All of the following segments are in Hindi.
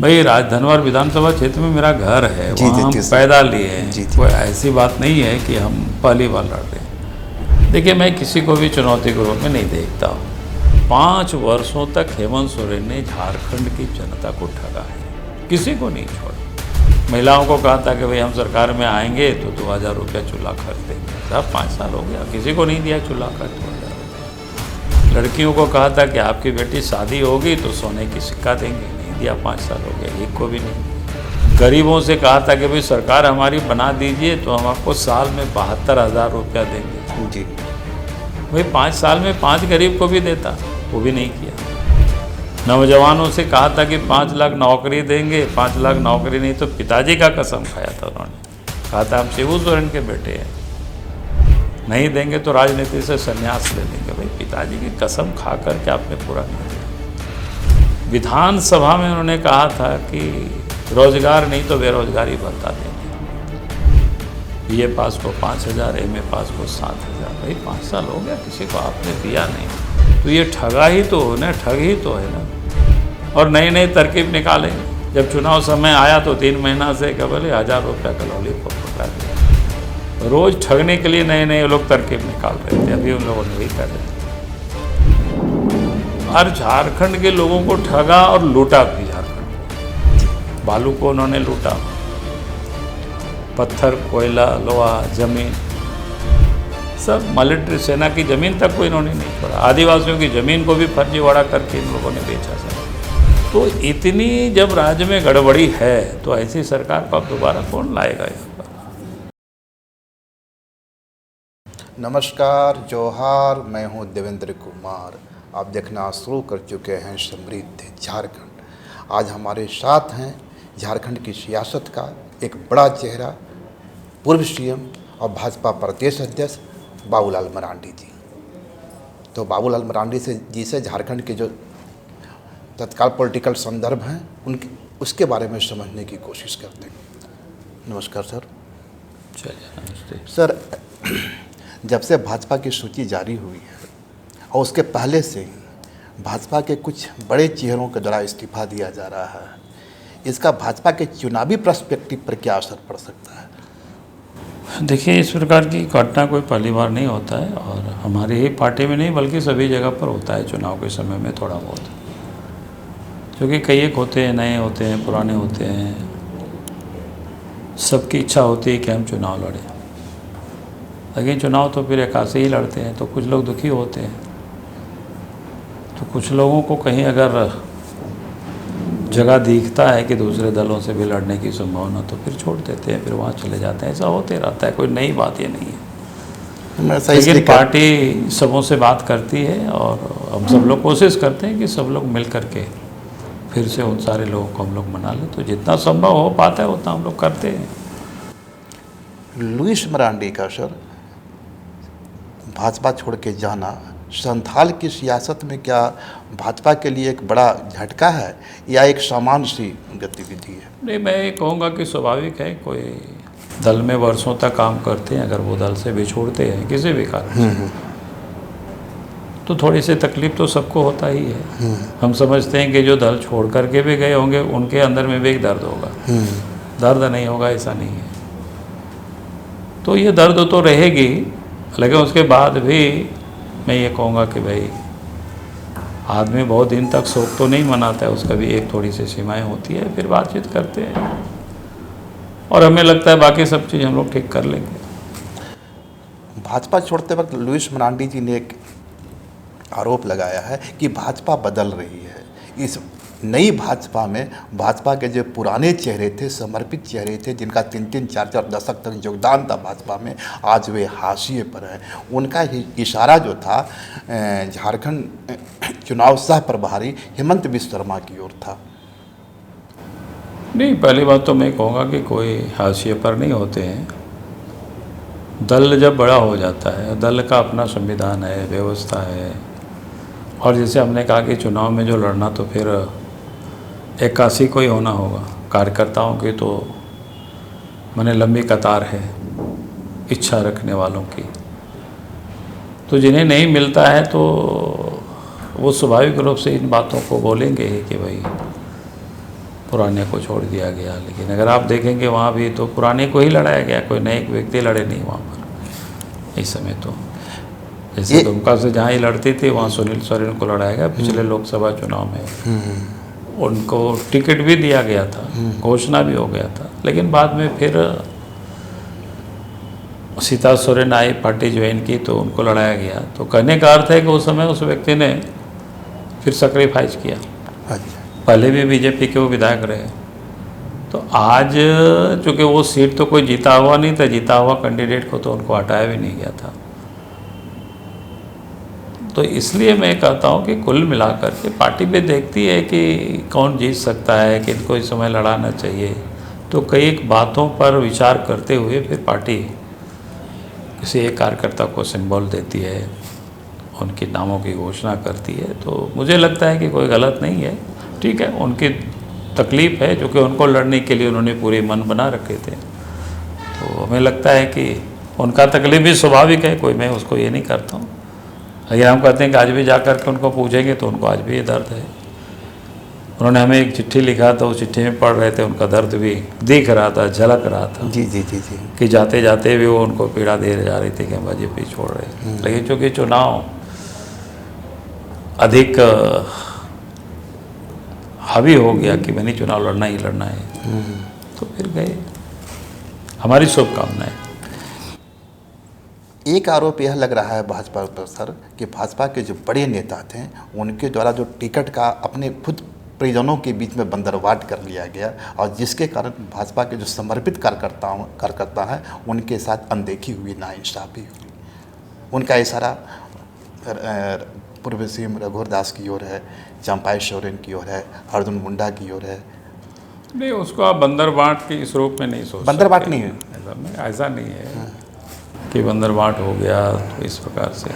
भाई राजधनवर विधानसभा क्षेत्र में मेरा घर है, जी, वहाँ जी, हम जी, पैदा लिए हैं। जी, जी। कोई ऐसी बात नहीं है कि हम पहली बार लड़ रहे हैं। देखिए, मैं किसी को भी चुनौती के रूप में नहीं देखता हूँ। 5 वर्षों तक हेमंत सोरेन ने झारखंड की जनता को ठगा है, किसी को नहीं छोड़ा। महिलाओं को कहा था कि भाई हम सरकार में आएंगे तो 2000 रुपया चूल्हा खर्च देंगे। साहब 5 साल हो गया, किसी को नहीं दिया चूल्हा खर्च 2000 रुपया। लड़कियों को कहा था कि आपकी बेटी शादी होगी तो सोने की सिक्का देंगे, नहीं दिया। 5 साल हो गया, एक को भी नहीं। गरीबों से कहा था कि भाई सरकार हमारी बना दीजिए तो हम आपको साल में 72,000 रुपया देंगे। जी। भाई 5 साल में 5 गरीब को भी देता, वो भी नहीं किया। नौजवानों से कहा था कि 5 लाख नौकरी देंगे, 5 लाख नौकरी नहीं तो पिताजी का कसम खाया था उन्होंने। कहा था हम शिबू सोरेन के बेटे हैं, नहीं देंगे तो राजनीति से संन्यास ले लेंगे। भाई पिताजी की कसम खा करके आपने पूरा नहीं दिया। विधानसभा में उन्होंने कहा था कि रोजगार नहीं तो बेरोजगारी भत्ता देंगे। बीए पास को 5,000, एमए पास को 7,000। भाई 5 साल हो गया, किसी को आपने दिया नहीं, तो ये ठगा ही तो हो ना, ठग ही तो है ना। और नई नई तरकीब निकालेंगे। जब चुनाव समय आया तो 3 महीना से केवल 1000 रुपया का लॉलीपॉप पकड़ा दिया। रोज ठगने के लिए नए नए लोग तरकीब निकाल रहे थे, अभी उन लोगों ने वही कर रहे थे। और झारखंड के लोगों को ठगा और लूटा भी। झारखंड बालू को उन्होंने लूटा, पत्थर, कोयला, लोहा, जमीन, सब मिलिट्री सेना की ज़मीन तक को इन्होंने नहीं छोड़ा। आदिवासियों की ज़मीन को भी फर्जीवाड़ा करके इन लोगों ने बेचा सर। तो इतनी जब राज्य में गड़बड़ी है तो ऐसी सरकार को अब दोबारा कौन लाएगा यहाँ पर। नमस्कार, जोहार, मैं हूं देवेंद्र कुमार। आप देखना शुरू कर चुके हैं समृद्ध झारखंड। आज हमारे साथ हैं झारखंड की सियासत का एक बड़ा चेहरा, पूर्व सीएम और भाजपा प्रदेश अध्यक्ष बाबूलाल मरांडी जी। तो बाबूलाल मरांडी जी से झारखंड के जो तत्काल पॉलिटिकल संदर्भ हैं उसके बारे में समझने की कोशिश करते हैं। नमस्कार सर। चलिए, नमस्ते सर। जब से भाजपा की सूची जारी हुई है और उसके पहले से ही भाजपा के कुछ बड़े चेहरों के द्वारा इस्तीफा दिया जा रहा है, इसका भाजपा के चुनावी पर्सपेक्टिव पर क्या असर पड़ सकता है? देखिए, इस प्रकार की घटना कोई पहली बार नहीं होता है और हमारी ही पार्टी में नहीं बल्कि सभी जगह पर होता है चुनाव के समय में थोड़ा बहुत। क्योंकि कई एक होते हैं, नए होते हैं, पुराने होते हैं, सबकी इच्छा होती है कि हम चुनाव लड़ें। लेकिन चुनाव तो फिर एकासे ही लड़ते हैं तो कुछ लोग दुखी होते हैं। तो कुछ लोगों को कहीं अगर जगह दिखता है कि दूसरे दलों से भी लड़ने की संभावना तो फिर छोड़ देते हैं, फिर वहाँ चले जाते हैं। ऐसा होते रहता है, कोई नई बात ये नहीं है। लेकिन पार्टी सबों से बात करती है और हम सब लोग कोशिश करते हैं कि सब लोग मिल करके फिर से उन सारे लोगों को हम लोग मना लें। तो जितना संभव हो पाता है उतना हम लोग करते हैं। लुइस मरांडी का सर भाजपा छोड़ के जाना संथाल की सियासत में क्या भाजपा के लिए एक बड़ा झटका है या एक सामान्य सी गतिविधि है? नहीं, मैं ये कहूँगा कि स्वाभाविक है। कोई दल में वर्षों तक काम करते हैं, अगर वो दल से भी छोड़ते हैं किसी भी कारण से तो थोड़ी सी तकलीफ तो सबको होता ही है। हम समझते हैं कि जो दल छोड़ करके भी गए होंगे उनके अंदर में भी एक दर्द होगा। दर्द नहीं होगा ऐसा नहीं है। तो ये दर्द तो रहेगी, लेकिन उसके बाद भी मैं ये कहूँगा कि भाई आदमी बहुत दिन तक शोक तो नहीं मनाता है, उसका भी एक थोड़ी सी सीमाएं होती है, फिर बातचीत करते हैं और हमें लगता है बाकी सब चीज़ हम लोग ठीक कर लेंगे। भाजपा छोड़ते वक्त लुइस मरांडी जी ने एक आरोप लगाया है कि भाजपा बदल रही है। इस नई भाजपा में भाजपा के जो पुराने चेहरे थे, समर्पित चेहरे थे, जिनका 3-3, 4-4 दशक तक योगदान था भाजपा में, आज वे हाशिए पर हैं। उनका इशारा जो था झारखंड चुनाव सह प्रभारी हेमंत बिश्व शर्मा की ओर था। नहीं, पहली बात तो मैं कहूँगा कि कोई हाशिए पर नहीं होते हैं। दल जब बड़ा हो जाता है, दल का अपना संविधान है, व्यवस्था है। और जैसे हमने कहा कि चुनाव में जो लड़ना तो फिर 81 को ही होना होगा। कार्यकर्ताओं की तो माने लंबी कतार है इच्छा रखने वालों की। तो जिन्हें नहीं मिलता है तो वो स्वाभाविक रूप से इन बातों को बोलेंगे कि भाई पुराने को छोड़ दिया गया। लेकिन अगर आप देखेंगे वहाँ भी तो पुराने को ही लड़ाया गया, कोई नए व्यक्ति लड़े नहीं वहाँ पर इस समय। तो जैसे दुमका से जहाँ ही लड़ती थी वहाँ सुनील सोरेन को लड़ाया गया पिछले लोकसभा चुनाव में। उनको टिकट भी दिया गया था, घोषणा भी हो गया था, लेकिन बाद में फिर सीता सोरेन आई, पार्टी ज्वाइन की तो उनको लड़ाया गया। तो कहने का अर्थ है कि उस समय उस व्यक्ति ने फिर सेक्रीफाइस किया। पहले भी बीजेपी के वो विधायक रहे। तो आज चूँकि वो सीट तो कोई जीता हुआ नहीं था, जीता हुआ कैंडिडेट को तो उनको हटाया भी नहीं गया था। तो इसलिए मैं कहता हूँ कि कुल मिलाकर के पार्टी भी देखती है कि कौन जीत सकता है, किनको इस समय लड़ाना चाहिए। तो कई एक बातों पर विचार करते हुए फिर पार्टी किसी एक कार्यकर्ता को सिंबल देती है, उनके नामों की घोषणा करती है। तो मुझे लगता है कि कोई गलत नहीं है, ठीक है, उनकी तकलीफ़ है जो कि उनको लड़ने के लिए उन्होंने पूरे मन बना रखे थे। तो हमें लगता है कि उनका तकलीफ भी स्वाभाविक है, कोई मैं उसको ये नहीं करता हूँ। अगर हम कहते हैं कि आज भी जा कर के उनको पूछेंगे तो उनको आज भी ये दर्द है। उन्होंने हमें एक चिट्ठी लिखा था, उस चिट्ठी में पढ़ रहे थे, उनका दर्द भी दिख रहा था, झलक रहा था। जी जी जी जी कि जाते जाते भी वो उनको पीड़ा दे जा रही थी कि हम बीजेपी छोड़ रहे। लेकिन चूँकि चुनाव अधिक हावी हो गया कि मैंने चुनाव लड़ना ही लड़ना है, तो फिर गए। हमारी शुभकामनाएं। एक आरोप यह लग रहा है भाजपा पर सर कि भाजपा के जो बड़े नेता थे उनके द्वारा जो टिकट का अपने खुद परिजनों के बीच में बंदरवाट कर लिया गया, और जिसके कारण भाजपा के जो समर्पित कार्यकर्ता हैं उनके साथ अनदेखी हुई, नाइंसाफ़ी हुई। उनका इशारा पूर्व सीएम रघुवर दास की ओर है, चंपाई सोरेन की ओर है, अर्जुन मुंडा की ओर है। नहीं, उसको आप बंदरवाट के इस रूप में नहीं सोच सकते। बंदरवाट नहीं है, ऐसा नहीं है कि बंदरवाट हो गया तो इस प्रकार से।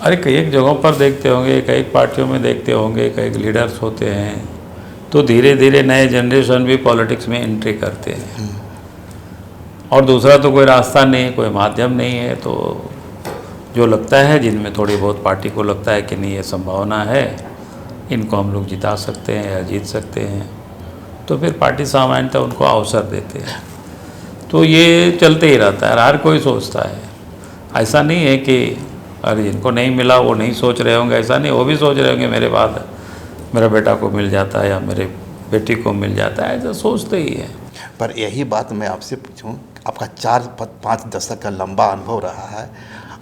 अरे कई एक जगहों पर देखते होंगे, कई पार्टियों में देखते होंगे, कई लीडर्स होते हैं तो धीरे धीरे नए जनरेशन भी पॉलिटिक्स में एंट्री करते हैं, और दूसरा तो कोई रास्ता नहीं है, कोई माध्यम नहीं है। तो जो लगता है, जिनमें थोड़ी बहुत पार्टी को लगता है कि नहीं ये संभावना है, इनको हम लोग जिता सकते हैं या जीत सकते हैं, तो फिर पार्टी सामान्यतः उनको अवसर देते हैं। तो ये चलते ही रहता है, हर कोई सोचता है। ऐसा नहीं है कि अरे जिनको नहीं मिला वो नहीं सोच रहे होंगे, ऐसा नहीं, वो भी सोच रहे होंगे मेरे बाद मेरा बेटा को मिल जाता है या मेरे बेटी को मिल जाता है, ऐसा सोचते ही है। पर यही बात मैं आपसे पूछूं, आपका 4-5 दशक का लंबा अनुभव रहा है,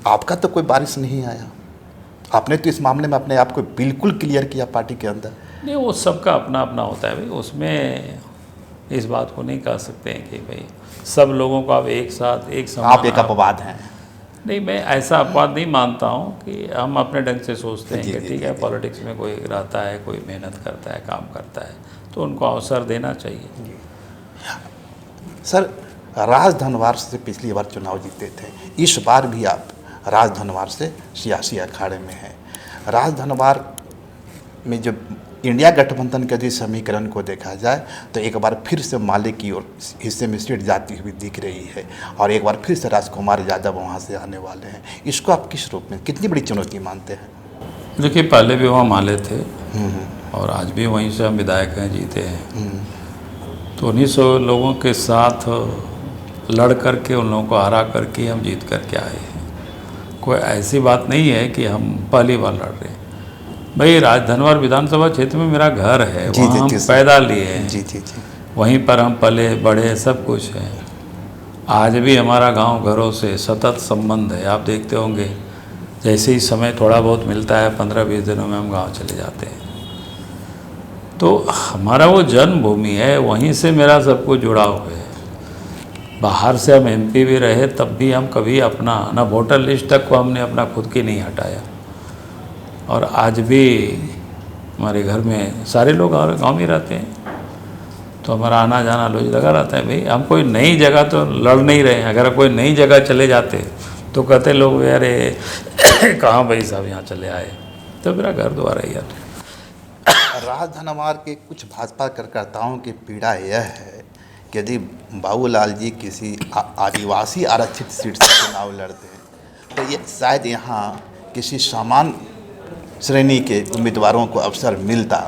आपका तो कोई बारिश नहीं आया। आपने तो इस मामले में अपने आप को बिल्कुल क्लियर किया पार्टी के अंदर। नहीं, वो सबका अपना अपना होता है भाई, उसमें इस बात को नहीं कह सकते हैं कि भाई सब लोगों को आप एक साथ एक समान। आप एक अपवाद हैं। नहीं, मैं ऐसा अपवाद नहीं मानता हूँ कि हम अपने ढंग से सोचते हैं कि ठीक है, पॉलिटिक्स में कोई रहता है, कोई मेहनत करता है, काम करता है, तो उनको अवसर देना चाहिए। सर, राज धनवार से पिछली बार चुनाव जीते थे, इस बार भी आप राज धनवार से सियासी अखाड़े में हैं। राज धनवार में जब इंडिया गठबंधन के यदि समीकरण को देखा जाए तो एक बार फिर से माले की ओर हिस्से में सीट जाती हुई दिख रही है, और एक बार फिर से राजकुमार यादव वहाँ से आने वाले हैं। इसको आप किस रूप में, कितनी बड़ी चुनौती मानते हैं? देखिए, पहले भी वहाँ माले थे और आज भी वहीं से हम विधायक हैं, जीते हैं। तो उन्हीं 100 लोगों के साथ लड़ करके, उन लोगों को हरा करके हम जीत करके आए हैं। कोई ऐसी बात नहीं है कि हम पहली बार लड़ रहे हैं। भाई, राजधनवार विधानसभा क्षेत्र में मेरा घर है, वहाँ हम पैदा लिए हैं, जी जी जी, वहीं पर हम पले बड़े, सब कुछ है। आज भी हमारा गांव घरों से सतत संबंध है। आप देखते होंगे जैसे ही समय थोड़ा बहुत मिलता है, 15-20 दिनों में हम गांव चले जाते हैं। तो हमारा वो जन्मभूमि है, वहीं से मेरा सब कुछ जुड़ा हुआ है। बाहर से हम एमपी भी रहे तब भी हम कभी अपना ना वोटर लिस्ट तक को हमने अपना खुद की नहीं हटाया, और आज भी हमारे घर में सारे लोग गांव में रहते हैं, तो हमारा आना जाना रोज लगा रहता है। भाई, हम कोई नई जगह तो लड़ नहीं रहे हैं। अगर कोई नई जगह चले जाते तो कहते लोग, अरे कहाँ भाई साहब यहाँ चले आए, तो मेरा घर दोबारा ही आता। राज धनवार के कुछ भाजपा कार्यकर्ताओं की पीड़ा यह है कि यदि बाबूलाल जी किसी आदिवासी आरक्षित सीट से चुनाव लड़ते हैं तो ये शायद यहाँ किसी सामान्य श्रेणी के उम्मीदवारों को अवसर मिलता,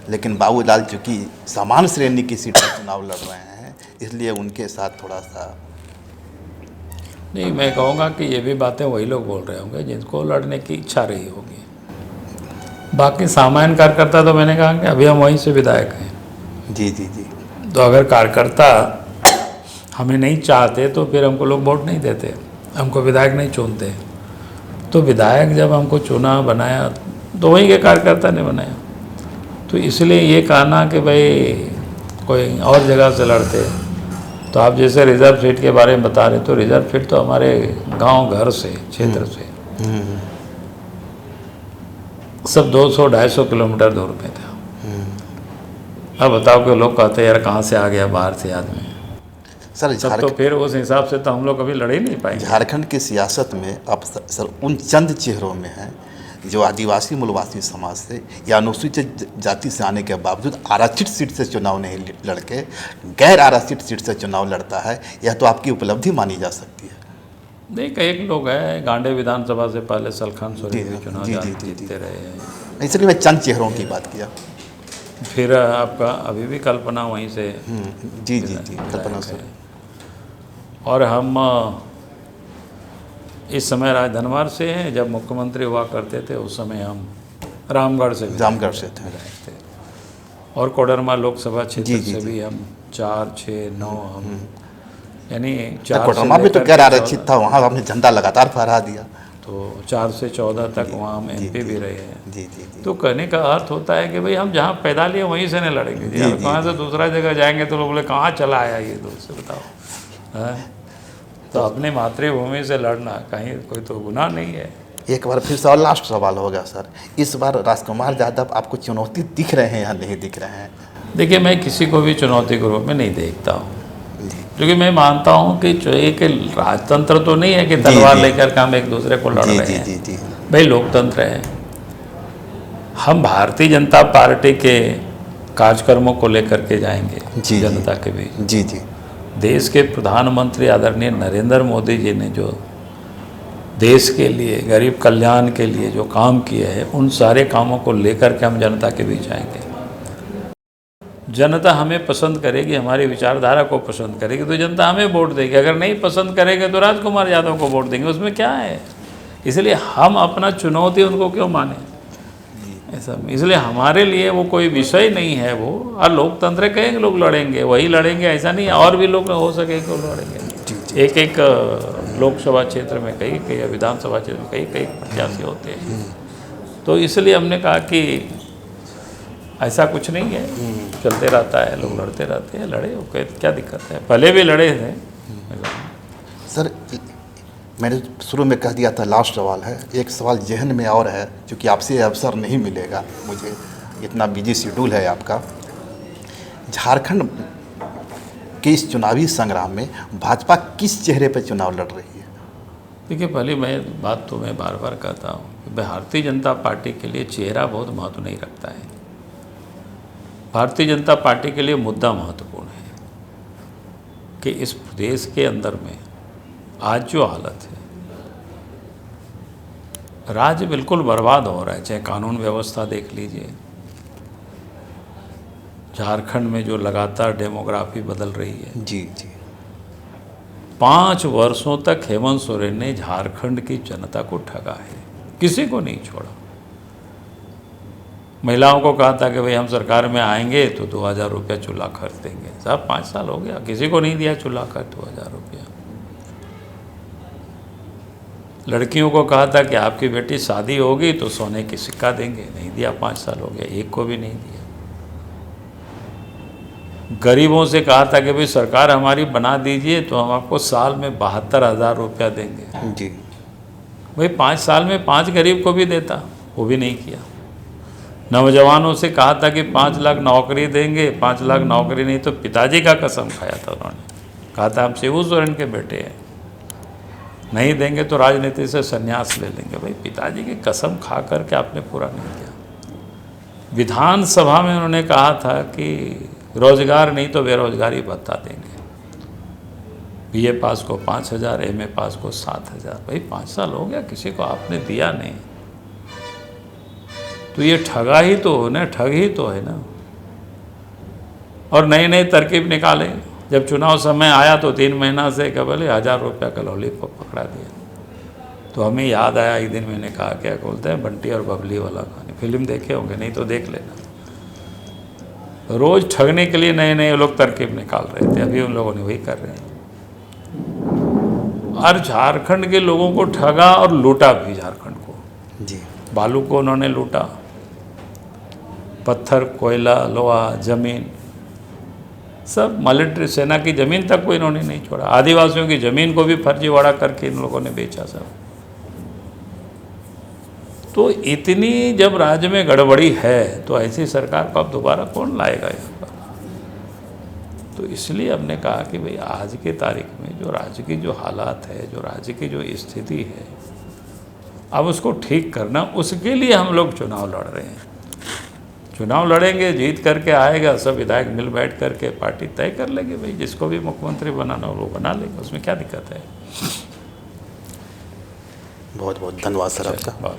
लेकिन बाबूलाल चूँकि समान श्रेणी की सीट पर चुनाव लड़ रहे हैं, इसलिए उनके साथ थोड़ा सा नहीं, मैं कहूँगा कि ये भी बातें वही लोग बोल रहे होंगे जिनको लड़ने की इच्छा रही होगी। बाकी सामान्य कार्यकर्ता तो मैंने कहा कि अभी हम वहीं से विधायक हैं। जी जी जी। तो अगर कार्यकर्ता हमें नहीं चाहते तो फिर हमको लोग वोट नहीं देते, हमको विधायक नहीं चुनते। तो विधायक जब हमको चुना बनाया तो वहीं के कार्यकर्ता ने बनाया। तो इसलिए ये कहना कि भाई कोई और जगह से लड़ते, तो आप जैसे रिजर्व सीट के बारे में बता रहे, तो रिजर्व सीट तो हमारे गांव घर से, क्षेत्र से सब 200-250 किलोमीटर दूर पे था। अब बताओ कि लोग कहते हैं यार कहाँ से आ गया बाहर से आदमी। सर सब तो फिर उस हिसाब से तो हम लोग कभी लड़ ही नहीं पाएंगे। झारखंड की सियासत में अब सर उन चंद चेहरों में हैं जो आदिवासी मूलवासी समाज से या अनुसूचित जाति से आने के बावजूद आरक्षित सीट से चुनाव नहीं लड़के गैर आरक्षित सीट से चुनाव लड़ता है। यह तो आपकी उपलब्धि मानी जा सकती है। देख, एक लोग है गांडे विधानसभा से पहले सलखान सोरेन के चुनाव जीतते रहे हैं। इसलिए मैं चंद चेहरों की बात किया। फिर आपका अभी भी कल्पना वहीं से जी जी जी, कल्पना सर। और हम इस समय राजधनवार से हैं। जब मुख्यमंत्री हुआ करते थे उस समय हम रामगढ़ से थे और कोडरमा लोकसभा क्षेत्र से भी हम 4, 6, 9 हम यानी 4 कोडरमा में तो गैर आरक्षित था, वहाँ आपने झंडा लगातार फहरा दिया। तो 4 से 14 तक वहाँ हम MP भी रहे हैं। जी जी जी। तो कहने का अर्थ होता है कि भाई हम जहाँ पैदा लिए वहीं से नहीं लड़ेंगे। यार कहाँ से दूसरा जगह जाएंगे तो लोग बोले कहाँ चला आया ये दूर से, बताओ है। तो अपने मातृभूमि से लड़ना कहीं कोई तो गुनाह नहीं है। एक बार फिर से और लास्ट सवाल होगा सर, इस बार राजकुमार यादव आपको चुनौती दिख रहे हैं या नहीं दिख रहे हैं? देखिए, मैं किसी को भी चुनौती के रूप में नहीं देखता हूँ, क्योंकि मैं मानता हूँ कि जो एक राजतंत्र तो नहीं है कि तलवार लेकर के हम एक दूसरे को लड़ रहे हैं। भाई लोकतंत्र है। हम भारतीय जनता पार्टी के कार्यक्रमों को लेकर के जाएंगे जनता के बीच। जी जी। देश के प्रधानमंत्री आदरणीय नरेंद्र मोदी जी ने जो देश के लिए, गरीब कल्याण के लिए जो काम किए हैं, उन सारे कामों को लेकर के हम जनता के बीच आएंगे। जनता हमें पसंद करेगी, हमारी विचारधारा को पसंद करेगी तो जनता हमें वोट देगी। अगर नहीं पसंद करेगी तो राजकुमार यादव को वोट देंगे, उसमें क्या है। इसलिए हम अपना चुनौती उनको क्यों माने ऐसा। इसलिए हमारे लिए वो कोई विषय नहीं है वो। और लोकतंत्र कहेंगे लोग लड़ेंगे, वही लड़ेंगे ऐसा नहीं है। और भी लोग हो सके तो लड़ेंगे। एक एक लोकसभा क्षेत्र में कई विधानसभा क्षेत्र में कई प्रत्याशी होते हैं। तो इसलिए हमने कहा कि ऐसा कुछ नहीं है, चलते रहता है, लोग लड़ते रहते हैं। लड़े ओके, क्या दिक्कत है, पहले भी लड़े थे। सर मैंने शुरू में कह दिया था लास्ट सवाल है, एक सवाल जहन में और है, क्योंकि आपसे अवसर नहीं मिलेगा मुझे, इतना बिजी शेड्यूल है आपका। झारखंड के इस चुनावी संग्राम में भाजपा किस चेहरे पर चुनाव लड़ रही है? देखिए, पहली बात तो मैं बार बार कहता हूँ, भारतीय जनता पार्टी के लिए चेहरा बहुत महत्व नहीं रखता है। भारतीय जनता पार्टी के लिए मुद्दा महत्वपूर्ण है कि इस प्रदेश के अंदर में आज जो हालत है, राज्य बिल्कुल बर्बाद हो रहा है। चाहे कानून व्यवस्था देख लीजिए, झारखंड में जो लगातार डेमोग्राफी बदल रही है। जी जी। 5 वर्षों तक हेमंत सोरेन ने झारखंड की जनता को ठगा है, किसी को नहीं छोड़ा। महिलाओं को कहा था कि भाई हम सरकार में आएंगे तो 2000 रुपया चूल्हा खर्च देंगे। साहब 5 साल हो गया, किसी को नहीं दिया चूल्हा खर्च 2000 रुपया। लड़कियों को कहा था कि आपकी बेटी शादी होगी तो सोने की सिक्का देंगे, नहीं दिया। 5 साल हो गया, एक को भी नहीं दिया। गरीबों से कहा था कि भाई सरकार हमारी बना दीजिए तो हम आपको साल में 72,000 रुपया देंगे। जी। भाई 5 साल में 5 गरीब को भी देता, वो भी नहीं किया। नौजवानों से कहा था कि 5 लाख नौकरी देंगे, 5 लाख नौकरी नहीं तो पिताजी का कसम खाया था उन्होंने। कहा था हम शिबू सोरेन के बेटे हैं, नहीं देंगे तो राजनीति से संन्यास ले लेंगे। भाई पिताजी की कसम खा करके आपने पूरा नहीं किया। विधानसभा में उन्होंने कहा था कि रोजगार नहीं तो बेरोजगारी भत्ता देंगे। BA पास को 5,000, MA पास को 7,000। भाई 5 साल हो गया, किसी को आपने दिया नहीं। तो ये ठगा ही तो है ना, ठग ही तो है ना। और नई नई तरकीब निकाले। जब चुनाव समय आया तो 3 महीना से केवल 1000 रुपया का लॉलीपॉप पकड़ा दिया। तो हमें याद आया, एक दिन मैंने कहा क्या बोलते हैं बंटी और बबली वाला कहानी, फिल्म देखे होंगे, नहीं तो देख लेना। रोज़ ठगने के लिए नए नए लोग तरकीब निकाल रहे थे, अभी उन लोगों ने वही कर रहे हैं। और झारखंड के लोगों को ठगा और लूटा भी। झारखंड को जी, बालू को उन्होंने लूटा, पत्थर, कोयला, लोहा, ज़मीन, सब मिलिट्री सेना की ज़मीन तक को इन्होंने नहीं छोड़ा। आदिवासियों की ज़मीन को भी फर्जीवाड़ा करके इन लोगों ने बेचा सब। तो इतनी जब राज्य में गड़बड़ी है तो ऐसी सरकार को अब दोबारा कौन लाएगा यहाँ पर। तो इसलिए हमने कहा कि भाई आज के तारीख में जो राज्य की जो हालात है, जो राज्य की जो स्थिति है, अब उसको ठीक करना, उसके लिए हम लोग चुनाव लड़ रहे हैं। चुनाव लड़ेंगे, जीत करके आएगा, सब विधायक मिल बैठ करके पार्टी तय कर लेंगे, भाई जिसको भी मुख्यमंत्री बनाना हो वो बना लेगा, उसमें क्या दिक्कत है। बहुत बहुत धन्यवाद सर आपका। बहुत